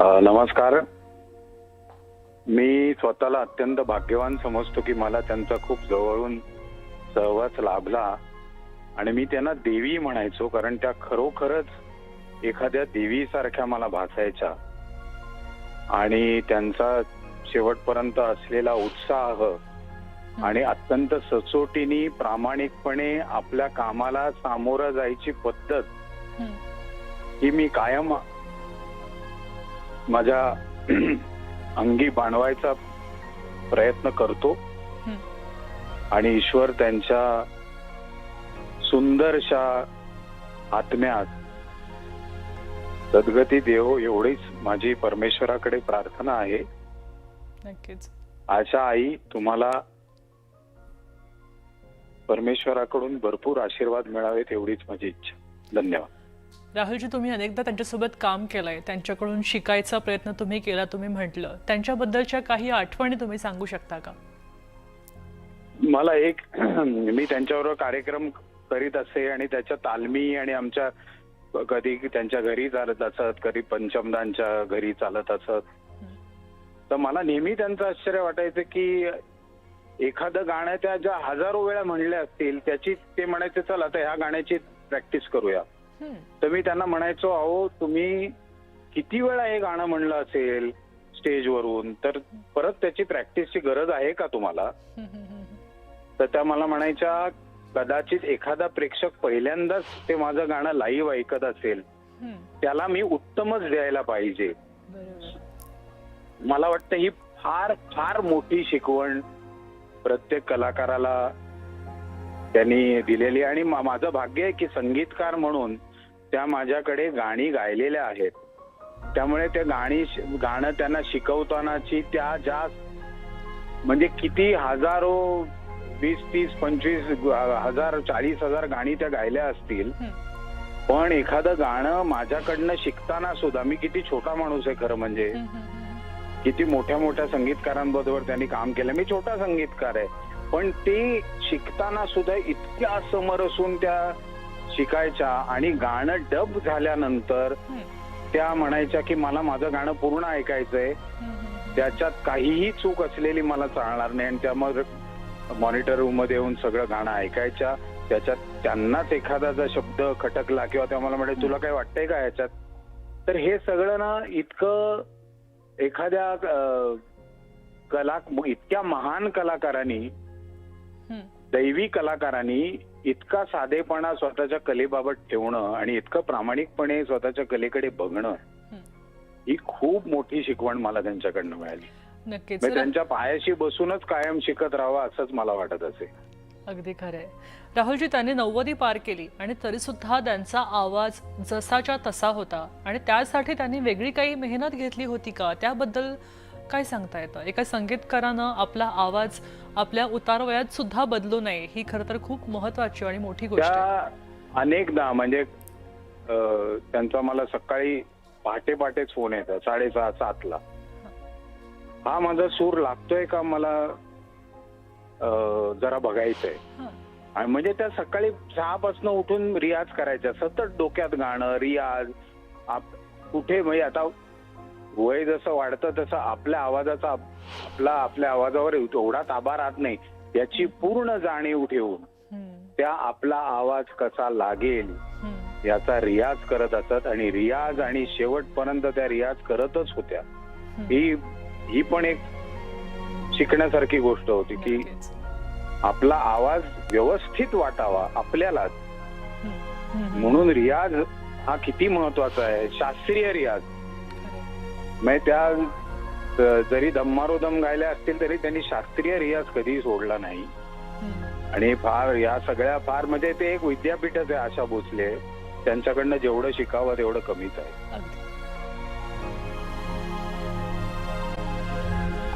नमस्कार. मी स्वतःला अत्यंत भाग्यवान समजतो की मला त्यांचा खूप जवळून सहवास लाभला आणि मी त्यांना देवी म्हणायचो, कारण त्या खरोखरच एखाद्या देवीसारख्या मला भासायच्या. आणि त्यांचा शेवटपर्यंत असलेला उत्साह आणि अत्यंत सचोटीने प्रामाणिकपणे आपल्या कामाला सामोरं जायची पद्धत ही मी कायम माझ्या अंगी बाणवायचा प्रयत्न करतो. आणि ईश्वर त्यांच्या सुंदरशा आत्म्यात सद्गती देवो एवढीच माझी परमेश्वराकडे प्रार्थना आहे. नक्कीच. आशा आई, तुम्हाला परमेश्वराकडून भरपूर आशीर्वाद मिळावेत एवढीच माझी इच्छा. धन्यवाद. राहुलजी, तुम्ही अनेकदा त्यांच्यासोबत काम केलंय, त्यांच्याकडून शिकायचा प्रयत्न तुम्ही केला, तुम्ही म्हटलं. त्यांच्याबद्दलच्या काही आठवणी तुम्ही सांगू शकता का? मला मी त्यांच्याबरोबर कार्यक्रम करीत असे आणि त्याच्या तालमी आणि आमच्या कधी त्यांच्या घरी चालत असत, कधी पंचमदांच्या घरी चालत असत. तर मला नेहमी त्यांचं आश्चर्य वाटायचं की एखादं गाणं त्या ज्या हजारो वेळा म्हणले असतील त्याची ते म्हणायचे, चल आता ह्या गाण्याची प्रॅक्टिस करूया. तर मी त्यांना म्हणायचो, अहो तुम्ही किती वेळा हे गाणं म्हणलं असेल स्टेजवरून, तर परत त्याची प्रॅक्टिसची गरज आहे का तुम्हाला? तर त्या मला म्हणायच्या, कदाचित एखादा प्रेक्षक पहिल्यांदाच ते माझं गाणं लाईव्ह ऐकत असेल, त्याला मी उत्तमच द्यायला पाहिजे. मला वाटतं ही फार फार मोठी शिकवण प्रत्येक कलाकाराला त्यांनी दिलेली. आणि माझं भाग्य आहे की संगीतकार म्हणून त्या माझ्याकडे गाणी गायलेल्या आहेत. त्यामुळे ते गाणं त्यांना शिकवतानाची त्या ज्या म्हणजे किती हजारो 20, 30, 25 हजार 40,000 गाणी त्या गायल्या असतील. पण एखादं गाणं माझ्याकडनं शिकताना सुद्धा, मी किती छोटा माणूस आहे खरं म्हणजे, किती मोठ्या मोठ्या संगीतकारांबरोबर त्यांनी काम केलं, मी छोटा संगीतकार आहे, पण ते शिकताना सुद्धा इतक्या समरसून त्या शिकायच्या. आणि गाणं डब झाल्यानंतर त्या म्हणायच्या की मला माझं गाणं पूर्ण ऐकायचंय, त्याच्यात काहीही चूक असलेली मला चालणार नाही. आणि त्यामुळे मॉनिटर रूम मध्ये येऊन सगळं गाणं ऐकायच्या. त्याच्यात त्यांनाच एखादा जर शब्द खटकला किंवा त्या मला म्हणाले, तुला काय वाटतंय का ह्याच्यात? तर हे सगळं ना इतकं एखाद्या इतक्या महान कलाकारांनी, दैवी कलाकारांनी इतका साधेपणा स्वतःच्या कलेबाबत ठेवणं आणि इतकं प्रामाणिकपणे स्वतःच्या कलेकडे बघणं, ही खूप मोठी शिकवण मला त्यांच्याकडनं मिळाली. नक्कीच. त्यांच्या पायाशी बसूनच कायम शिकत राहावं असंच मला वाटत असे. अगदी खरंय. राहुलजी, त्यांनी 90 पार केली आणि तरी सुद्धा त्यांचा आवाज जसाच्या तसा होता. आणि त्यासाठी त्यांनी वेगळी काही मेहनत घेतली होती का? त्याबद्दल काय सांगता येतं? एका संगीतकारानं आपला आवाज आपल्या उतारवयात सुद्धा बदलू नये, ही खरं तर खूप महत्वाची आणि मोठी गोष्ट आहे. अनेकदा म्हणजे त्यांचा मला सकाळी पहाटेच फोन येतात 6:30, 7ला. हा माझा सूर लागतोय का मला जरा बघायचंय. आणि म्हणजे त्या सकाळी 6 पासून उठून रियाज करायच्या, सतत डोक्यात गाणं, रियाज. कुठे म्हणजे आता वय जसं वाढतं तसं आपल्या आवाजाचा आपल्या आवाजावर एवढा ताबा राहत नाही, याची पूर्ण जाणीव ठेवून त्या आपला आवाज कसा लागेल याचा रियाज करत असत. आणि रियाज आणि शेवटपर्यंत त्या रियाज करतच होत्या. ही पण एक शिकण्यासारखी गोष्ट होती की आपला आवाज व्यवस्थित वाटावा आपल्यालाच, म्हणून रियाज हा किती महत्वाचा आहे. शास्त्रीय रियाज म्हणजे त्या जरी दम्मारोदम गायल्या असतील तरी त्यांनी शास्त्रीय रियाज कधी सोडला नाही. आणि फार या सगळ्या फार म्हणजे ते एक विद्यापीठच आहे आशा भोसले, त्यांच्याकडनं जेवढं शिकावं तेवढं कमीच आहे.